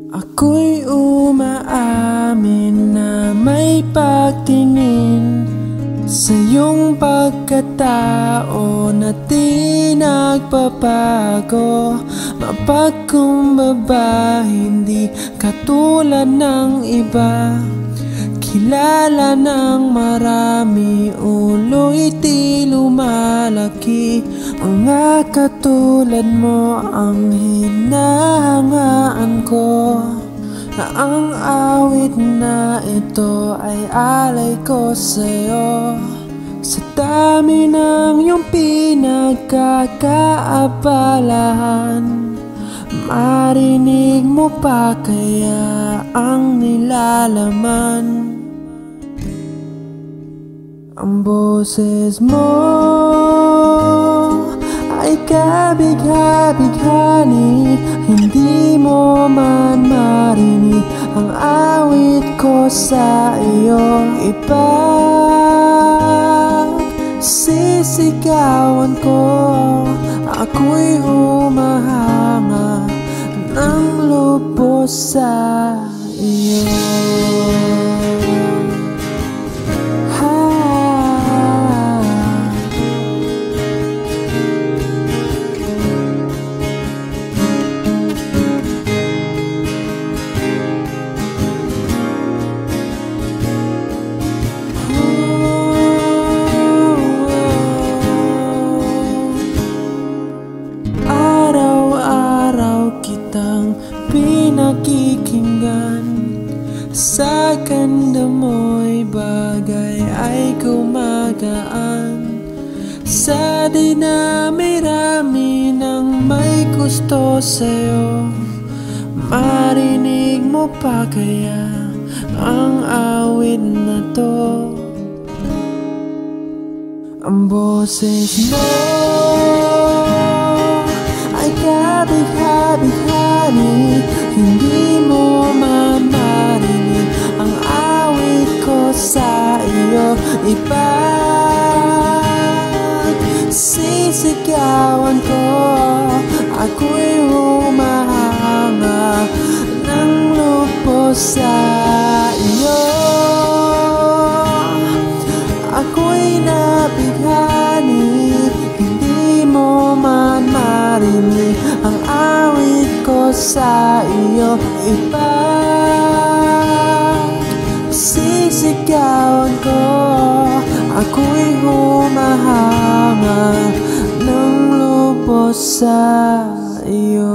Ako'y umaamin na may pagtingin sa iyong pagkatao na di nagbabago. Mapagkumbaba, hindi katulad ng iba. Kilala ng marami, ulo'y di lumalaki. Mga katulad mo ang hinahangaan ko, na ang awit na ito ay alay ko sa'yo. Sa dami ng iyong pinagkakaabalahan, marinig mo pa kaya ang nilalaman? Ang boses mo ay kabigha-bighani, hindi mo man marinig ang awit ko sa iyo. Ipagsisigawan ko, ako'y humahanga ng lubos sa iyo. Pinakikinggan sa ganda mo'y bagay ay gumagaan. Sa dinami-rami ng may gusto sa'yo, marinig mo pa kaya ang awit na to? Ang boses mo ay kabigha-bighani, hindi mo man marinig ang awit ko sa iyo. Ipagsisigawan ko, ako'y humahanga ng lubos sa iyo. Ako'y nabighani, hindi mo man marinig ang awit ko sa iyo. Ipagsisigawan ko, ako'y humahanga ng lubos sa iyo.